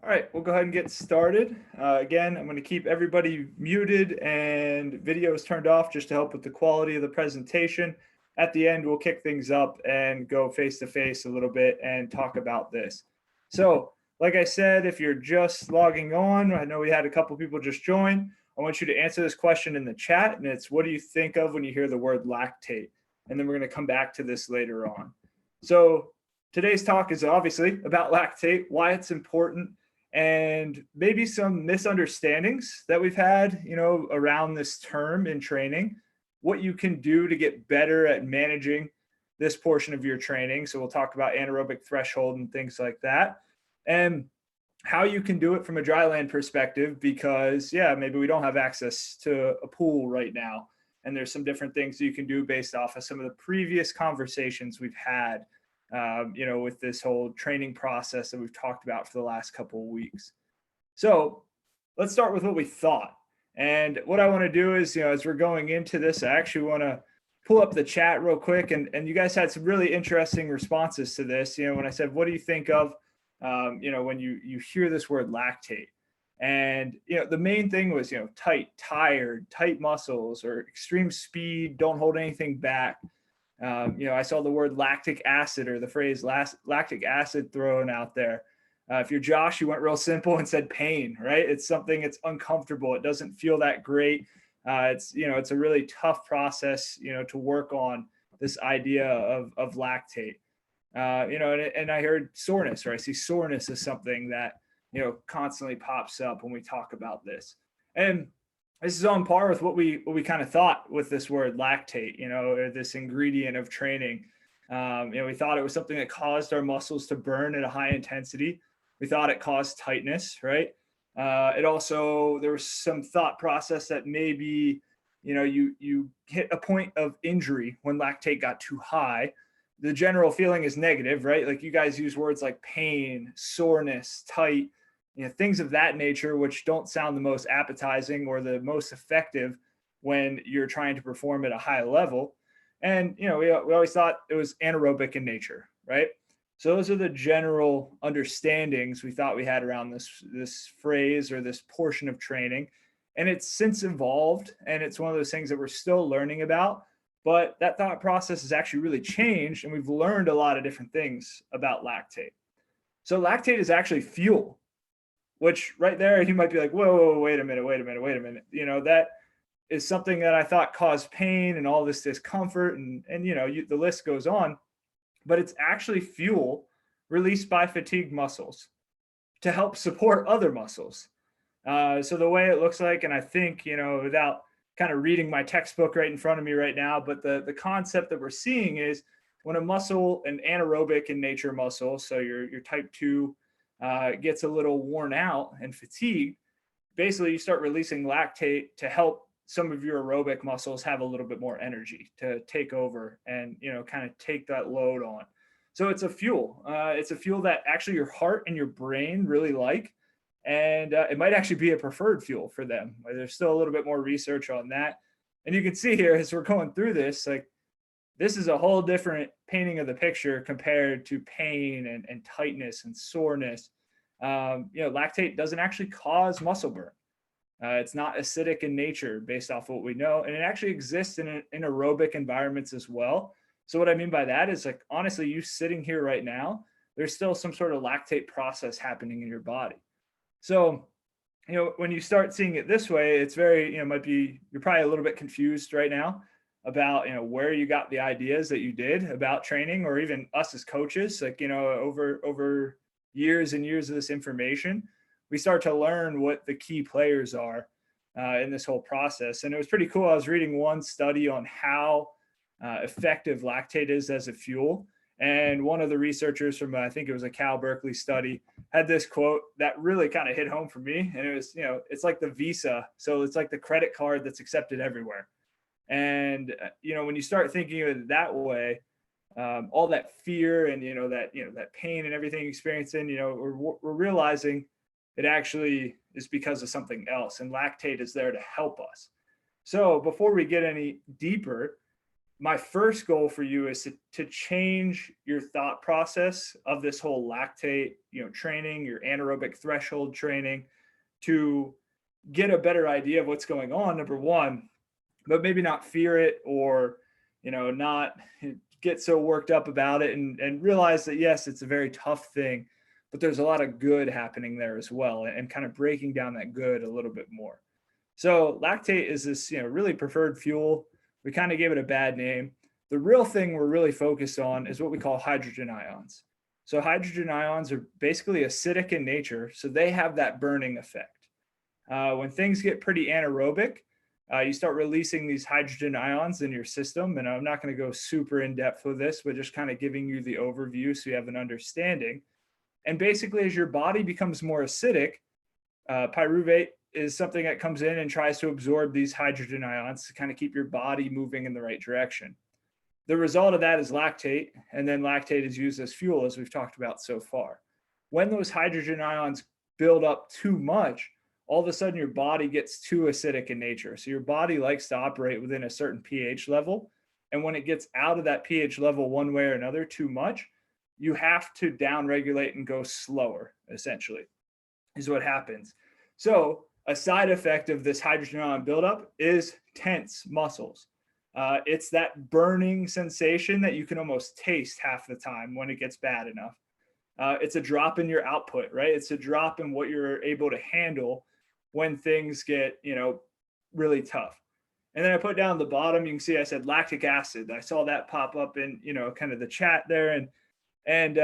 All right, we'll go ahead and get started. Again, I'm going to keep everybody muted and videos turned off just to help with the quality of the presentation. At the end, we'll kick things up and go face to face a little bit and talk about this. So, like I said, if you're just logging on, I know we had a couple people just join. I want you to answer this question in the chat, and it's what do you think of when you hear the word lactate? And then we're going to come back to this later on. So, today's talk is obviously about lactate, why it's important, and maybe some misunderstandings that we've had, around this term in training, what you can do to get better at managing this portion of your training. So we'll talk about anaerobic threshold and things like that, and how you can do it from a dryland perspective, because maybe we don't have access to a pool right now. And there's some different things that you can do based off of some of the previous conversations we've had with this whole training process that we've talked about for the last couple of weeks. So let's start with what we thought. And what I want to do is, as we're going into this, I actually want to pull up the chat real quick. And you guys had some really interesting responses to this. When I said, what do you think of, when you hear this word lactate? And, the main thing was, tight, tired, tight muscles, or extreme speed, don't hold anything back. I saw the word lactic acid, or the phrase lactic acid thrown out there. If you're Josh, you went real simple and said pain, right? It's something, it's uncomfortable. It doesn't feel that great. It's a really tough process, to work on this idea of lactate. And I heard soreness, or I see soreness as something that, constantly pops up when we talk about this. And this is on par with what we kind of thought with this word lactate, or this ingredient of training. We thought it was something that caused our muscles to burn at a high intensity. We thought it caused tightness, right? There was some thought process that maybe, you hit a point of injury when lactate got too high. The general feeling is negative, right? Like you guys use words like pain, soreness, tight, things of that nature, which don't sound the most appetizing or the most effective when you're trying to perform at a high level. And, we always thought it was anaerobic in nature, right? So those are the general understandings we thought we had around this phrase or this portion of training. And it's since evolved, and it's one of those things that we're still learning about. But that thought process has actually really changed, and we've learned a lot of different things about lactate. So lactate is actually fuel, which right there, you might be like, whoa, wait a minute. That is something that I thought caused pain and all this discomfort, and the list goes on. But it's actually fuel released by fatigued muscles to help support other muscles. So the way it looks like, and I think, without kind of reading my textbook right in front of me right now, but the concept that we're seeing is when a muscle, an anaerobic in nature muscle, so your type 2, gets a little worn out and fatigued, basically you start releasing lactate to help some of your aerobic muscles have a little bit more energy to take over and, kind of take that load on. So it's a fuel. It's a fuel that actually your heart and your brain really like. And it might actually be a preferred fuel for them. There's still a little bit more research on that. And you can see here as we're going through this, like this is a whole different painting of the picture compared to pain and tightness and soreness. Lactate doesn't actually cause muscle burn. It's not acidic in nature based off what we know. And it actually exists in aerobic environments as well. So what I mean by that is, like, honestly, you sitting here right now, there's still some sort of lactate process happening in your body. So, when you start seeing it this way, it's very, you're probably a little bit confused right now about, where you got the ideas that you did about training, or even us as coaches, like, over years and years of this information, we start to learn what the key players are in this whole process. And it was pretty cool. I was reading one study on how effective lactate is as a fuel. And one of the researchers from, I think it was a Cal Berkeley study, had this quote that really kind of hit home for me. And it was, it's like the Visa. So it's like the credit card that's accepted everywhere. And, when you start thinking of it that way, all that fear and, that pain and everything you're experiencing, we're realizing it actually is because of something else. And lactate is there to help us. So before we get any deeper, my first goal for you is to change your thought process of this whole lactate, training, your anaerobic threshold training, to get a better idea of what's going on, number one, but maybe not fear it, or, not get so worked up about it, and realize that, yes, it's a very tough thing, but there's a lot of good happening there as well, and kind of breaking down that good a little bit more. So lactate is this, really preferred fuel. We kind of gave it a bad name. The real thing we're really focused on is what we call hydrogen ions. So hydrogen ions are basically acidic in nature, so they have that burning effect. When things get pretty anaerobic, you start releasing these hydrogen ions in your system. And I'm not going to go super in depth with this, but just kind of giving you the overview so you have an understanding. And basically, as your body becomes more acidic, pyruvate is something that comes in and tries to absorb these hydrogen ions to kind of keep your body moving in the right direction. The result of that is lactate, and then lactate is used as fuel, as we've talked about so far. When those hydrogen ions build up too much, all of a sudden your body gets too acidic in nature. So your body likes to operate within a certain pH level. And when it gets out of that pH level one way or another too much, you have to downregulate and go slower, essentially, is what happens. So a side effect of this hydrogen ion buildup is tense muscles. It's that burning sensation that you can almost taste half the time when it gets bad enough. It's a drop in your output, right? It's a drop in what you're able to handle when things get, really tough. And then I put down the bottom, you can see I said lactic acid. I saw that pop up in, kind of the chat there. And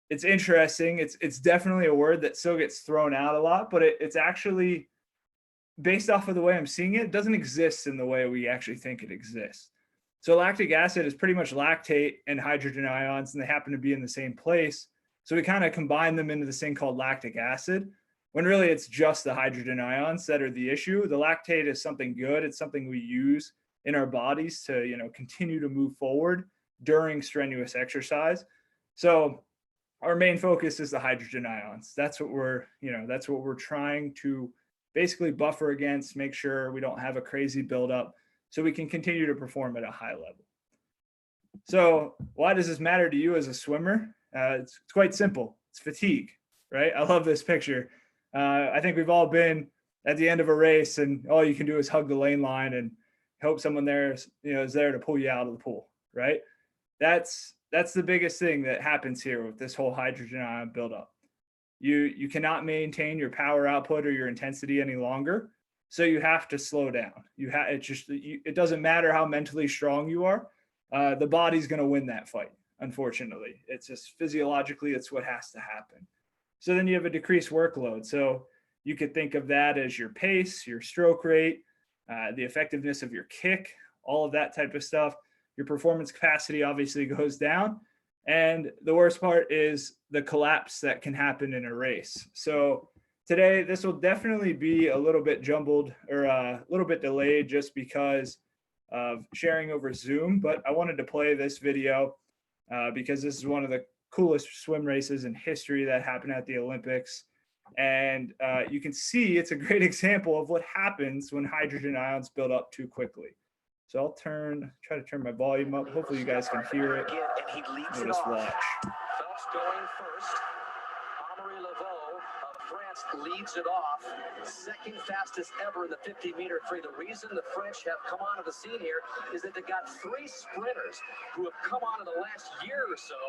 it's interesting. It's definitely a word that still gets thrown out a lot, but it's actually, based off of the way I'm seeing it, it doesn't exist in the way we actually think it exists. So lactic acid is pretty much lactate and hydrogen ions, and they happen to be in the same place. So we kind of combine them into this thing called lactic acid, when really it's just the hydrogen ions that are the issue. The lactate is something good. It's something we use in our bodies to, continue to move forward during strenuous exercise. So our main focus is the hydrogen ions. That's what we're trying to basically buffer against, make sure we don't have a crazy buildup so we can continue to perform at a high level. So why does this matter to you as a swimmer? It's quite simple. It's fatigue, right? I love this picture. I think we've all been at the end of a race, and all you can do is hug the lane line and hope someone there is there to pull you out of the pool, right? That's the biggest thing that happens here with this whole hydrogen ion buildup. You cannot maintain your power output or your intensity any longer, so you have to slow down. It doesn't matter how mentally strong you are. The body's going to win that fight. Unfortunately, it's just physiologically, it's what has to happen. So then you have a decreased workload. So you could think of that as your pace, your stroke rate, the effectiveness of your kick, all of that type of stuff. Your performance capacity obviously goes down. And the worst part is the collapse that can happen in a race. So today, this will definitely be a little bit jumbled, or a little bit delayed, just because of sharing over Zoom. But I wanted to play this video because this is one of the coolest swim races in history that happened at the Olympics. And you can see it's a great example of what happens when hydrogen ions build up too quickly. So I'll try to turn my volume up. Hopefully you guys can hear it. We'll just watch. Phelps going first. Leads it off, second fastest ever in the 50-meter free. The reason the French have come onto the scene here is that they've got three sprinters who have come on in the last year or so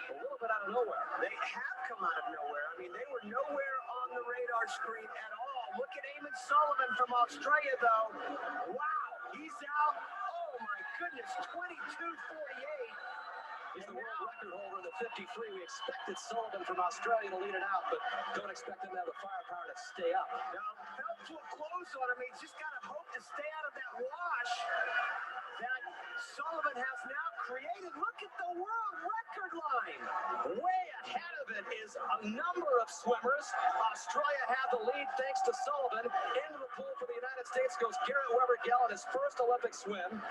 a little bit out of nowhere. They have come out of nowhere. I mean, they were nowhere on the radar screen at all. Look at Eamon Sullivan from Australia, though. Wow, he's out. Oh, my goodness, 22:48. He's the world record holder in the 53. We expected Sullivan from Australia to lead it out, but don't expect him to have the firepower to stay up. Now, Phelps will close on him. He's just got to hope to stay out of that wash that Sullivan has now created. Look at the world record line. Way ahead of it is a number of swimmers. Australia had the lead thanks to Sullivan. Into the pool for the United States goes Garrett Weber-Gell in his first Olympic swim.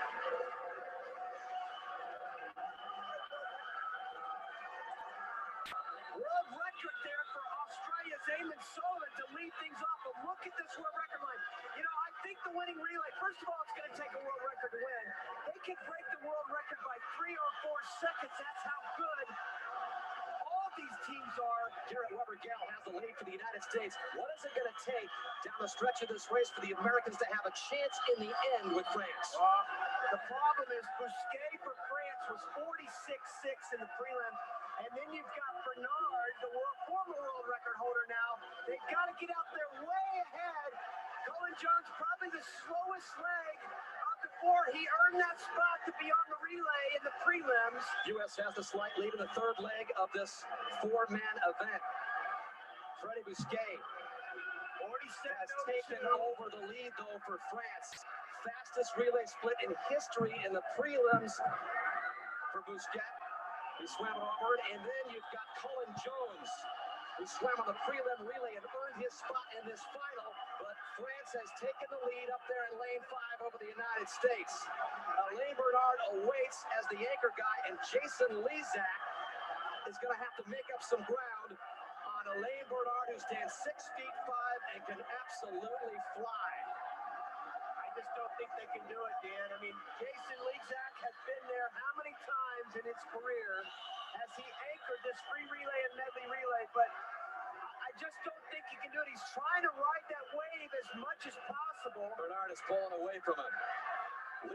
World record there for Australia's Eamon Sullivan to lead things off. But look at this world record line. I think the winning relay, first of all, it's going to take a world record to win. They can break the world record by 3 or 4 seconds. That's how good all these teams are. Garrett Weber-Gall has the lead for the United States. What is it going to take down the stretch of this race for the Americans to have a chance in the end with France? The problem is Bousquet for France was 46.6 in the prelim. And then you've got Bernard, the former world record holder now. They've got to get out there way ahead. Colin Jones probably the slowest leg of the 4. He earned that spot to be on the relay in the prelims. U.S. has the slight lead in the third leg of this 4-man event. Freddie Bousquet has taken over the lead, though, for France. Fastest relay split in history in the prelims for Bousquet. He swam onward, and then you've got Colin Jones, who swam on the prelim relay and earned his spot in this final, but France has taken the lead up there in lane 5 over the United States. Alain Bernard awaits as the anchor guy, and Jason Lezak is going to have to make up some ground on Alain Bernard, who stands 6'5" and can absolutely fly. I just don't think they can do it, Dan. I mean, Jason Lezak has been there how many times in his career as he anchored this free relay and medley relay, but I just don't think he can do it. He's trying to ride that wave as much as possible. Bernard is pulling away from him.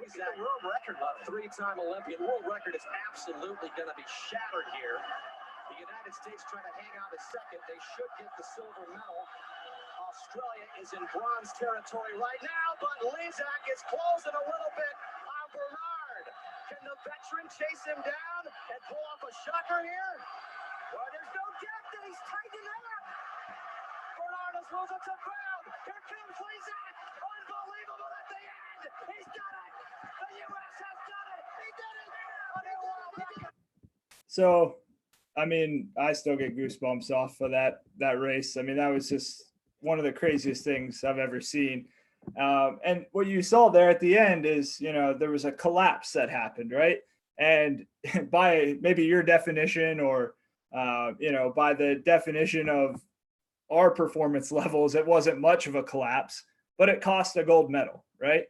Lezak, world record, 3-time Olympian. World record is absolutely going to be shattered here. The United States trying to hang on to second. They should get the silver medal. Australia is in bronze territory right now, but Lezak is closing a little bit on Bernard. Can the veteran chase him down and pull off a shocker here? Well, there's no doubt that he's tightening up. Bernard is losing some ground. Here comes Lezak. Unbelievable at the end. He's done it. The U.S. has done it. He did it. A new world record. So, I mean, I still get goosebumps off of that race. I mean, that was just one of the craziest things I've ever seen. And what you saw there at the end is, there was a collapse that happened, right? And by maybe your definition or, by the definition of our performance levels, it wasn't much of a collapse, but it cost a gold medal, right?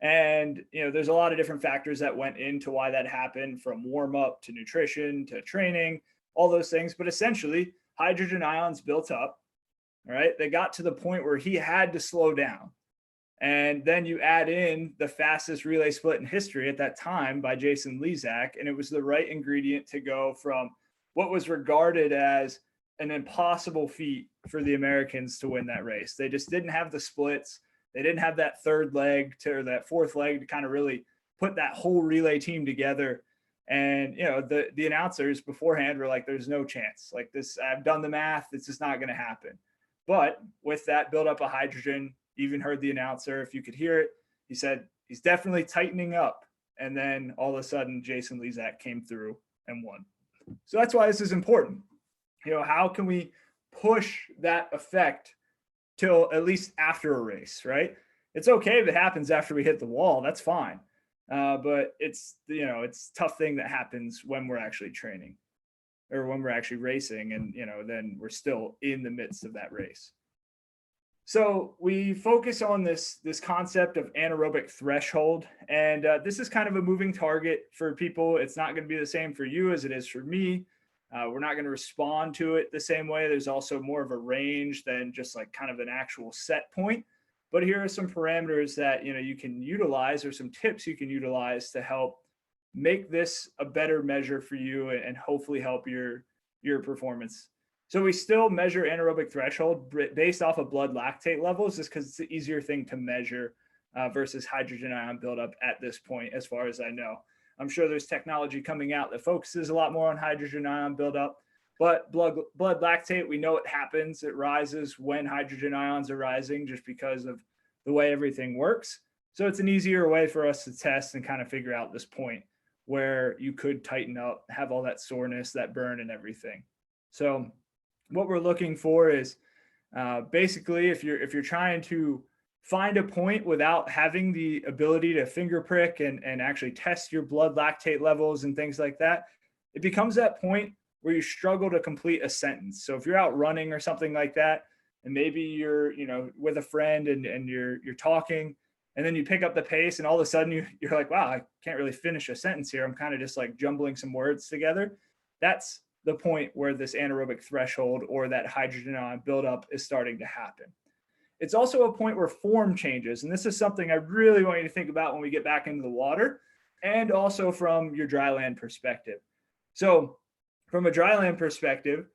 And, there's a lot of different factors that went into why that happened, from warm up to nutrition to training, all those things. But essentially, hydrogen ions built up. All right. They got to the point where he had to slow down. And then you add in the fastest relay split in history at that time by Jason Lezak. And it was the right ingredient to go from what was regarded as an impossible feat for the Americans to win that race. They just didn't have the splits. They didn't have that third leg or that fourth leg to kind of really put that whole relay team together. And, the announcers beforehand were like, there's no chance. Like this, I've done the math. It's just not going to happen. But with that buildup of hydrogen, even heard the announcer, if you could hear it, he said he's definitely tightening up. And then all of a sudden, Jason Lezak came through and won. So that's why this is important. How can we push that effect till at least after a race, right? It's okay if it happens after we hit the wall. That's fine. But it's a tough thing that happens when we're actually training, or when we're actually racing, and then we're still in the midst of that race. So we focus on this concept of anaerobic threshold, and this is kind of a moving target for people. It's not going to be the same for you as it is for me. We're not going to respond to it the same way. There's also more of a range than just like kind of an actual set point. But here are some parameters that you can utilize, or some tips you can utilize to help make this a better measure for you and hopefully help your performance. So we still measure anaerobic threshold based off of blood lactate levels, just because it's the easier thing to measure versus hydrogen ion buildup at this point, as far as I know. I'm sure there's technology coming out that focuses a lot more on hydrogen ion buildup, but blood lactate, we know it happens. It rises when hydrogen ions are rising, just because of the way everything works. So it's an easier way for us to test and kind of figure out this point where you could tighten up, have all that soreness, that burn and everything. So what we're looking for is basically, if you're trying to find a point without having the ability to finger prick and actually test your blood lactate levels and things like that, it becomes that point where you struggle to complete a sentence. So if you're out running or something like that, and maybe you're with a friend and you're talking And then you pick up the pace and all of a sudden you're like, wow, I can't really finish a sentence here. I'm kind of just like jumbling some words together. That's the point where this anaerobic threshold or that hydrogen ion buildup is starting to happen. It's also a point where form changes. And this is something I really want you to think about when we get back into the water, and also from your dry land perspective. So from a dry land perspective,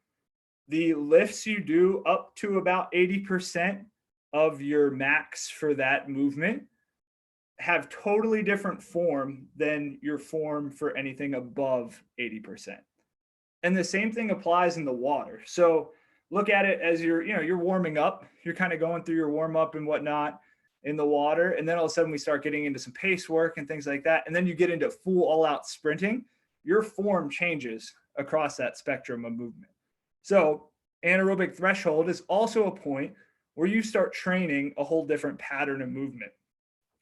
the lifts you do up to about 80% of your max for that movement have totally different form than your form for anything above 80%. And the same thing applies in the water. So look at it as you're warming up, you're kind of going through your warm up and whatnot in the water. And then all of a sudden we start getting into some pace work and things like that. And then you get into full all out sprinting, your form changes across that spectrum of movement. So anaerobic threshold is also a point where you start training a whole different pattern of movement.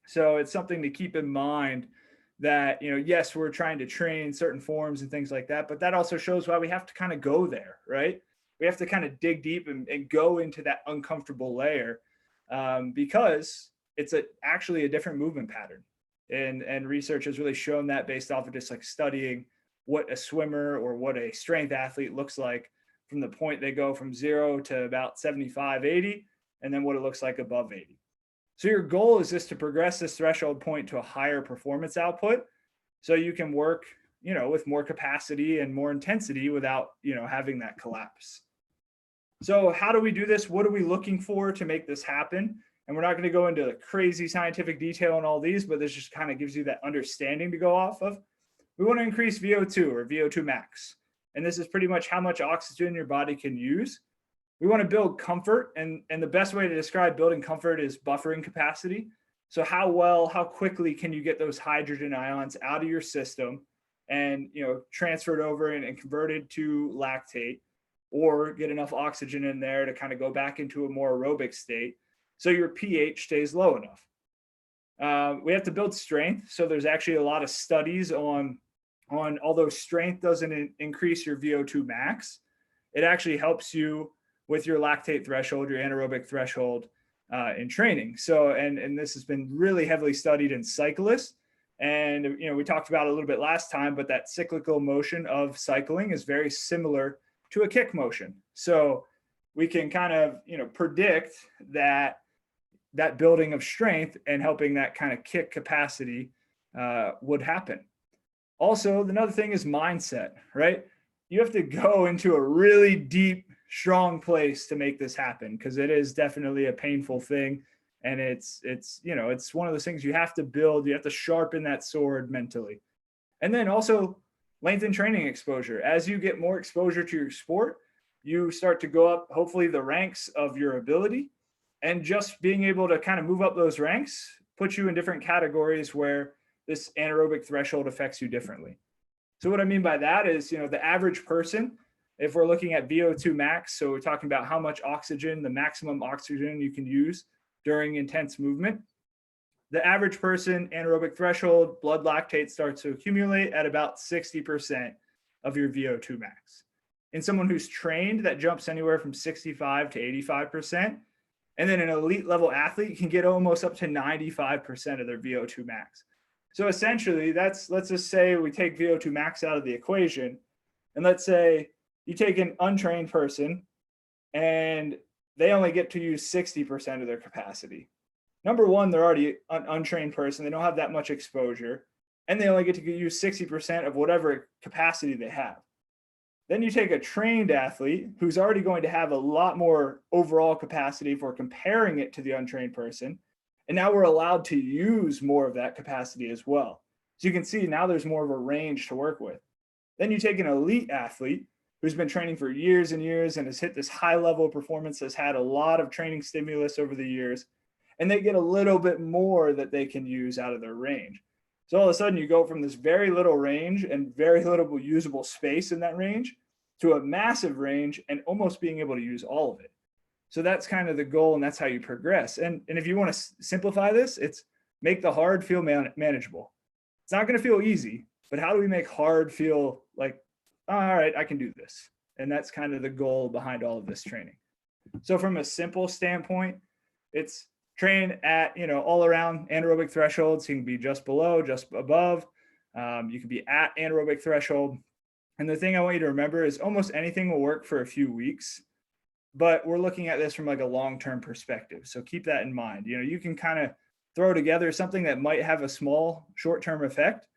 So it's something to keep in mind that, yes, we're trying to train certain forms and things like that, but that also shows why we have to kind of go there, right? We have to kind of dig deep and go into that uncomfortable layer because it's actually a different movement pattern. And research has really shown that based off of just like studying what a swimmer or what a strength athlete looks like from the point they go from 0 to about 75, 80, and then what it looks like above 80. So your goal is just to progress this threshold point to a higher performance output so you can work, with more capacity and more intensity without, having that collapse. So how do we do this? What are we looking for to make this happen? And we're not going to go into crazy scientific detail on all these, but this just kind of gives you that understanding to go off of. We want to increase VO2 or VO2 max. And this is pretty much how much oxygen your body can use. We want to build comfort, and the best way to describe building comfort is buffering capacity. So how quickly can you get those hydrogen ions out of your system and transferred over and converted to lactate, or get enough oxygen in there to kind of go back into a more aerobic state so your pH stays low enough. We have to build strength. So there's actually a lot of studies on although strength doesn't increase your VO2 max, it actually helps you with your lactate threshold, your anaerobic threshold in training. So, and this has been really heavily studied in cyclists. And, we talked about it a little bit last time, but that cyclical motion of cycling is very similar to a kick motion. So we can kind of, predict that building of strength and helping that kind of kick capacity would happen. Also, another thing is mindset, right? You have to go into a really deep, strong place to make this happen, because it is definitely a painful thing. And it's one of those things you have to build. You have to sharpen that sword mentally. And then also lengthen training exposure. As you get more exposure to your sport, you start to go up, hopefully, the ranks of your ability. And just being able to kind of move up those ranks puts you in different categories where this anaerobic threshold affects you differently. So what I mean by that is, the average person, if we're looking at VO2 max, so we're talking about how much oxygen, the maximum oxygen you can use during intense movement, the average person anaerobic threshold, blood lactate starts to accumulate at about 60% of your VO2 max. In someone who's trained, that jumps anywhere from 65 to 85%. And then an elite level athlete can get almost up to 95% of their VO2 max. So essentially, let's just say we take VO2 max out of the equation, and let's say you take an untrained person and they only get to use 60% of their capacity. Number one, they're already an untrained person. They don't have that much exposure, and they only get to use 60% of whatever capacity they have. Then you take a trained athlete who's already going to have a lot more overall capacity for comparing it to the untrained person. And now we're allowed to use more of that capacity as well. So you can see now there's more of a range to work with. Then you take an elite athlete who's been training for years and years and has hit this high level of performance, has had a lot of training stimulus over the years, and they get a little bit more that they can use out of their range. So all of a sudden you go from this very little range and very little usable space in that range to a massive range and almost being able to use all of it. So that's kind of the goal, and that's how you progress. And if you want to simplify this, it's make the hard feel manageable. It's not going to feel easy, but how do we make hard feel like, oh, all right, I can do this? And that's kind of the goal behind all of this training. So from a simple standpoint, it's train at, all around anaerobic thresholds. You can be just below, just above. You can be at anaerobic threshold. And the thing I want you to remember is almost anything will work for a few weeks, but we're looking at this from like a long-term perspective. So keep that in mind. You can kind of throw together something that might have a small short-term effect,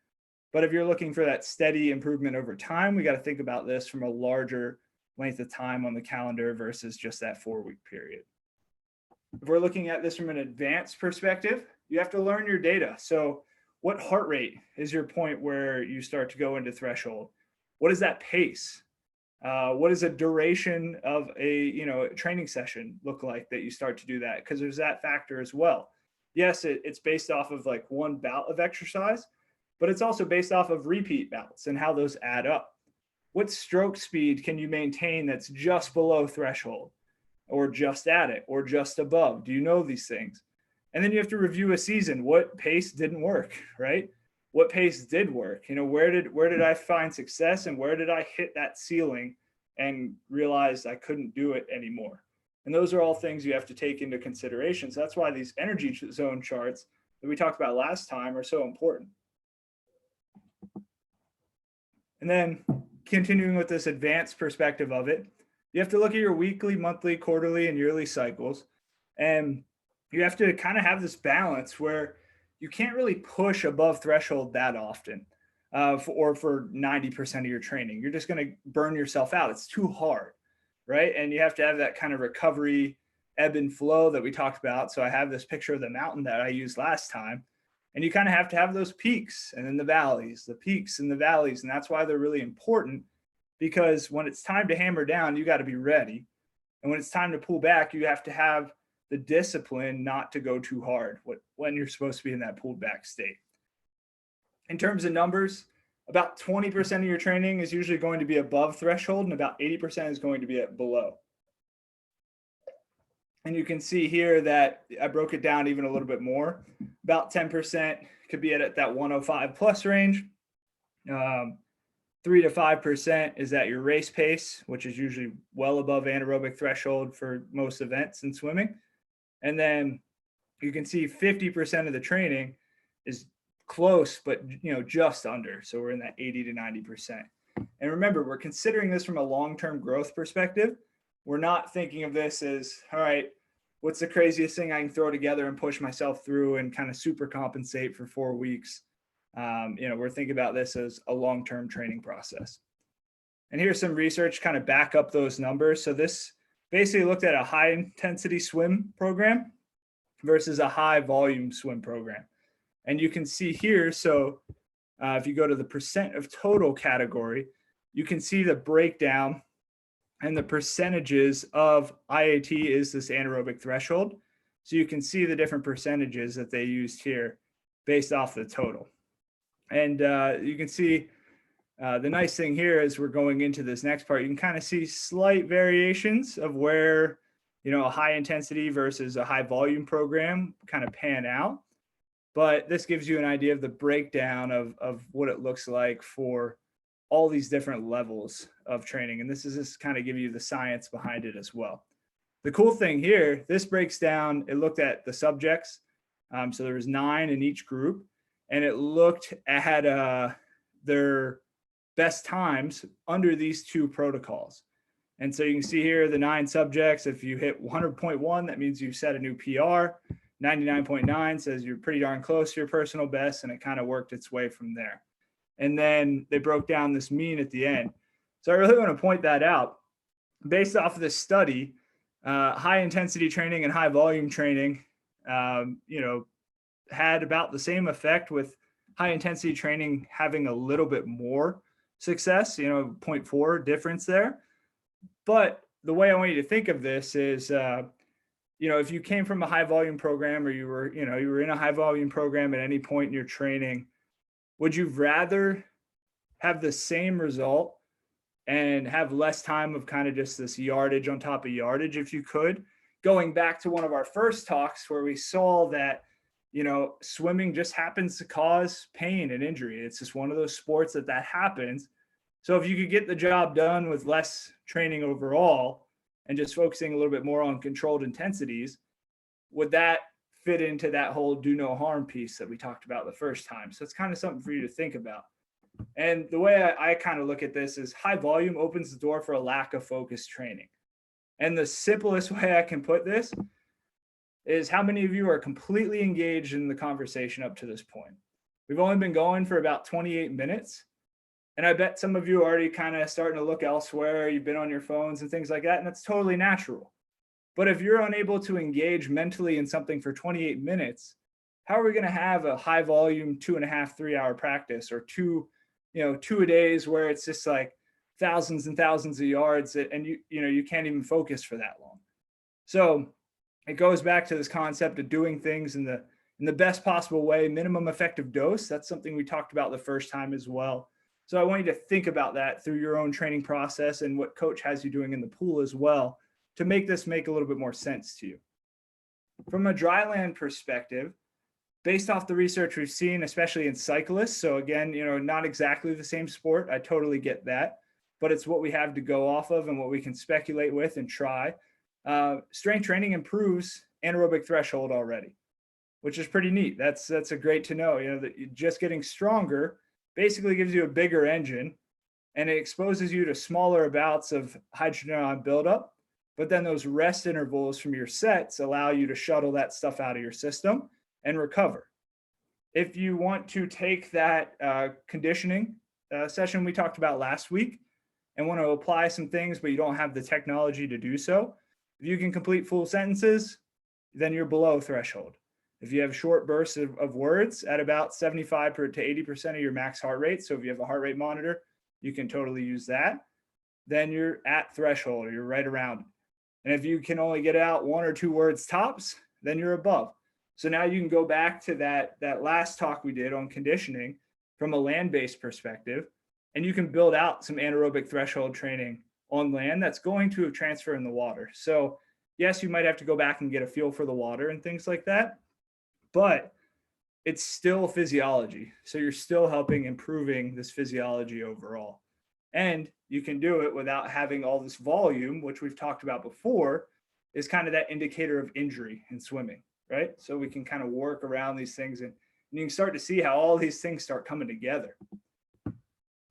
but if you're looking for that steady improvement over time, we got to think about this from a larger length of time on the calendar versus just that 4-week period. If we're looking at this from an advanced perspective, you have to learn your data. So what heart rate is your point where you start to go into threshold? What is that pace? What does a duration of a training session look like that you start to do that? Because there's that factor as well. Yes, it's based off of like one bout of exercise, but it's also based off of repeat bouts and how those add up. What stroke speed can you maintain that's just below threshold or just at it or just above? Do you know these things? And then you have to review a season. What pace didn't work, right? What pace did work? Where did I find success and where did I hit that ceiling and realize I couldn't do it anymore? And those are all things you have to take into consideration. So that's why these energy zone charts that we talked about last time are so important. And then continuing with this advanced perspective of it, you have to look at your weekly, monthly, quarterly, and yearly cycles. And you have to kind of have this balance where you can't really push above threshold that often for 90% of your training. You're just going to burn yourself out. It's too hard, right? And you have to have that kind of recovery ebb and flow that we talked about. So I have this picture of the mountain that I used last time. And you kind of have to have those peaks and then the valleys, the peaks and the valleys. And that's why they're really important, because when it's time to hammer down, you got to be ready. And when it's time to pull back, you have to have the discipline not to go too hard when you're supposed to be in that pulled back state. In terms of numbers, about 20% of your training is usually going to be above threshold and about 80% is going to be at below. And you can see here that I broke it down even a little bit more. About 10% could be at that 105 plus range. 3 to 5% is at your race pace, which is usually well above anaerobic threshold for most events in swimming. And then you can see 50% of the training is close, but just under. So we're in that 80 to 90%. And remember, we're considering this from a long-term growth perspective. We're not thinking of this as, all right, what's the craziest thing I can throw together and push myself through and kind of super compensate for 4 weeks. We're thinking about this as a long-term training process. And here's some research kind of back up those numbers. So this basically looked at a high intensity swim program versus a high volume swim program. And you can see here, so if you go to the percent of total category, you can see the breakdown and the percentages of IAT is this anaerobic threshold. So you can see the different percentages that they used here based off the total. And you can see the nice thing here is we're going into this next part. You can kind of see slight variations of where, a high intensity versus a high volume program kind of pan out. But this gives you an idea of the breakdown of what it looks like for all these different levels of training. And this is just kind of give you the science behind it as well. The cool thing here, this breaks down, it looked at the subjects. So there was 9 in each group, and it looked at their best times under these 2 protocols. And so you can see here the 9 subjects, if you hit 100.1, that means you've set a new PR. 99.9 says you're pretty darn close to your personal best, and it kind of worked its way from there. And then they broke down this mean at the end. So I really want to point that out. Based off of this study, high intensity training and high volume training, had about the same effect, with high intensity training having a little bit more success, 0.4 difference there. But the way I want you to think of this is, if you came from a high volume program, or you were in a high volume program at any point in your training, would you rather have the same result and have less time of kind of just this yardage on top of yardage if you could? Going back to one of our first talks where we saw that, swimming just happens to cause pain and injury. It's just one of those sports that happens. So if you could get the job done with less training overall and just focusing a little bit more on controlled intensities, would that fit into that whole do no harm piece that we talked about the first time. So it's kind of something for you to think about. And the way I kind of look at this is high volume opens the door for a lack of focused training. And the simplest way I can put this is how many of you are completely engaged in the conversation up to this point? We've only been going for about 28 minutes. And I bet some of you are already kind of starting to look elsewhere. You've been on your phones and things like that. And that's totally natural. But if you're unable to engage mentally in something for 28 minutes, how are we going to have a high volume 2.5, 3 hour practice, or two a days where it's just like thousands and thousands of yards and you can't even focus for that long? So it goes back to this concept of doing things in the best possible way, minimum effective dose. That's something we talked about the first time as well. So I want you to think about that through your own training process and what coach has you doing in the pool as well, to make this make a little bit more sense to you. From a dryland perspective, based off the research we've seen, especially in cyclists, so again, not exactly the same sport, I totally get that, but it's what we have to go off of and what we can speculate with and try. Strength training improves anaerobic threshold already, which is pretty neat. That's a great to know, that just getting stronger basically gives you a bigger engine, and it exposes you to smaller bouts of hydrogen ion buildup. But then those rest intervals from your sets allow you to shuttle that stuff out of your system and recover. If you want to take that conditioning session we talked about last week and want to apply some things, but you don't have the technology to do so, if you can complete full sentences, then you're below threshold. If you have short bursts of words at about 75 to 80% of your max heart rate, so if you have a heart rate monitor, you can totally use that, then you're at threshold, or you're right around it. And if you can only get out 1 or 2 words tops, then you're above. So now you can go back to that last talk we did on conditioning from a land-based perspective, and you can build out some anaerobic threshold training on land that's going to transfer in the water. So yes, you might have to go back and get a feel for the water and things like that, but it's still physiology. So you're still helping improving this physiology overall. And you can do it without having all this volume, which we've talked about before, is kind of that indicator of injury in swimming, right? So we can kind of work around these things, and you can start to see how all these things start coming together.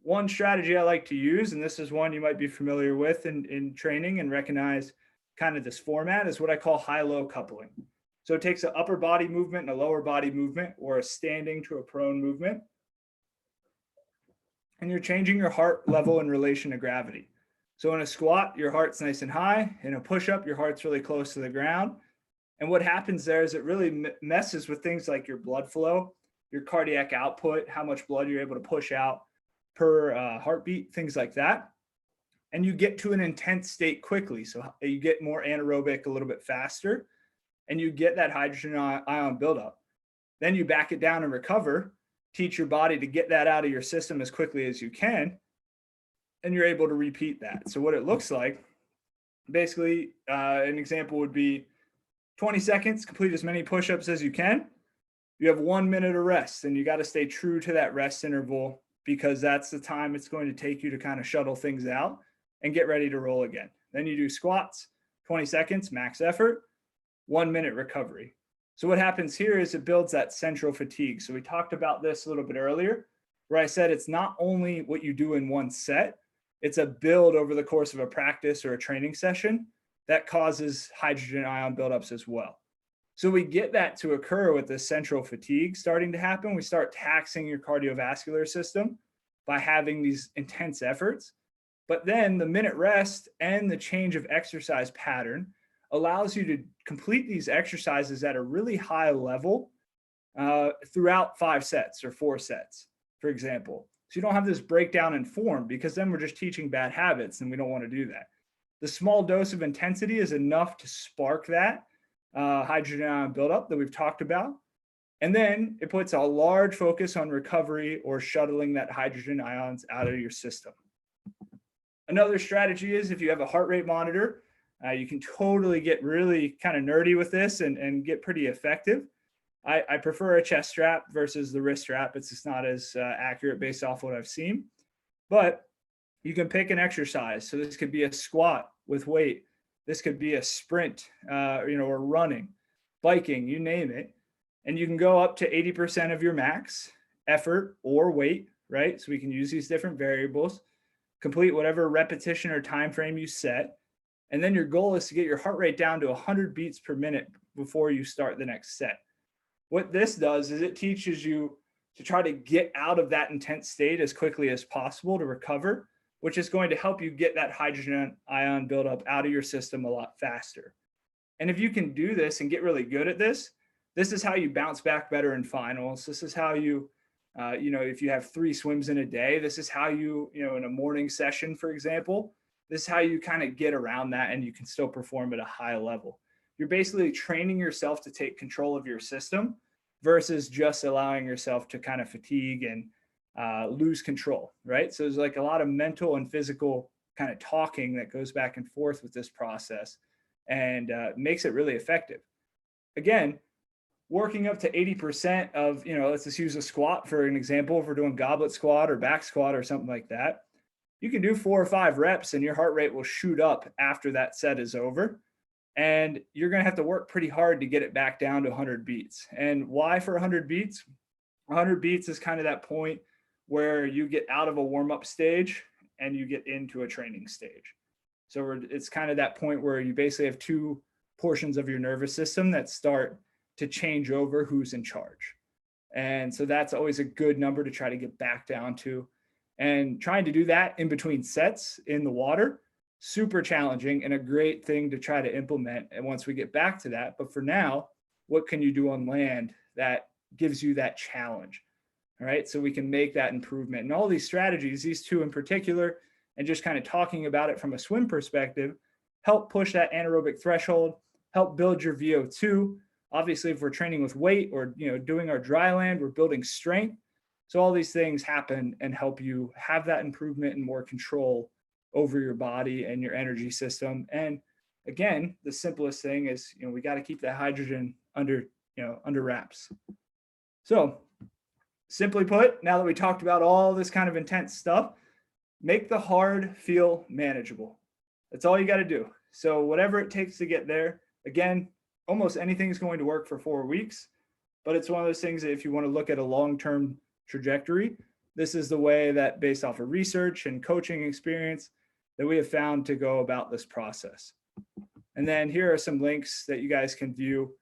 One strategy I like to use, and this is one you might be familiar with in training and recognize kind of this format, is what I call high-low coupling. So it takes an upper body movement and a lower body movement, or a standing to a prone movement, and you're changing your heart level in relation to gravity. So in a squat, your heart's nice and high. In a push-up, your heart's really close to the ground. And what happens there is it really messes with things like your blood flow, your cardiac output, how much blood you're able to push out per heartbeat, things like that. And you get to an intense state quickly. So you get more anaerobic a little bit faster, and you get that hydrogen ion buildup. Then you back it down and recover, teach your body to get that out of your system as quickly as you can, and you're able to repeat that. So what it looks like, basically, an example would be 20 seconds, complete as many push-ups as you can. You have 1 minute of rest, and you got to stay true to that rest interval, because that's the time it's going to take you to kind of shuttle things out and get ready to roll again. Then you do squats, 20 seconds, max effort, 1 minute recovery. So what happens here is it builds that central fatigue. So we talked about this a little bit earlier, where I said it's not only what you do in one set, it's a build over the course of a practice or a training session that causes hydrogen ion buildups as well. So we get that to occur with this central fatigue starting to happen. We start taxing your cardiovascular system by having these intense efforts. But then the minute rest and the change of exercise pattern allows you to complete these exercises at a really high level throughout 5 sets or 4 sets, for example. So you don't have this breakdown in form, because then we're just teaching bad habits, and we don't want to do that. The small dose of intensity is enough to spark that hydrogen ion buildup that we've talked about. And then it puts a large focus on recovery or shuttling that hydrogen ions out of your system. Another strategy is if you have a heart rate monitor, you can totally get really kind of nerdy with this and get pretty effective. I prefer a chest strap versus the wrist strap. It's just not as accurate based off what I've seen. But you can pick an exercise. So this could be a squat with weight. This could be a sprint, or running. biking, you name it. And you can go up to 80% of your max effort or weight, right? So we can use these different variables, complete whatever repetition or time frame you set. And then your goal is to get your heart rate down to 100 beats per minute before you start the next set. What this does is it teaches you to try to get out of that intense state as quickly as possible to recover, which is going to help you get that hydrogen ion buildup out of your system a lot faster. And if you can do this and get really good at this, this is how you bounce back better in finals. This is how you, if you have 3 swims in a day, this is how you, in a morning session, for example, this is how you kind of get around that and you can still perform at a high level. You're basically training yourself to take control of your system versus just allowing yourself to kind of fatigue and lose control, right? So there's like a lot of mental and physical kind of talking that goes back and forth with this process and makes it really effective. Again, working up to 80% of, let's just use a squat for an example. If we're doing goblet squat or back squat or something like that, you can do 4 or 5 reps and your heart rate will shoot up after that set is over. And you're going to have to work pretty hard to get it back down to 100 beats. And why for 100 beats? 100 beats is kind of that point where you get out of a warm-up stage and you get into a training stage. So it's kind of that point where you basically have 2 portions of your nervous system that start to change over who's in charge. And so that's always a good number to try to get back down to. And trying to do that in between sets in the water, super challenging and a great thing to try to implement. And once we get back to that, but for now, what can you do on land that gives you that challenge? All right, so we can make that improvement. And all these strategies, these 2 in particular, and just kind of talking about it from a swim perspective, help push that anaerobic threshold, help build your VO2. Obviously, if we're training with weight or doing our dry land, we're building strength. So all these things happen and help you have that improvement and more control over your body and your energy system. And again, the simplest thing is, we got to keep that hydrogen under wraps. So simply put, now that we talked about all this kind of intense stuff, make the hard feel manageable. That's all you got to do. So whatever it takes to get there, again, almost anything is going to work for 4 weeks, but it's one of those things that if you want to look at a long-term trajectory, this is the way that, based off of research and coaching experience, that we have found to go about this process. And then here are some links that you guys can view,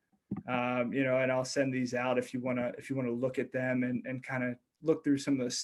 and I'll send these out if you want to look at them and kind of look through some of the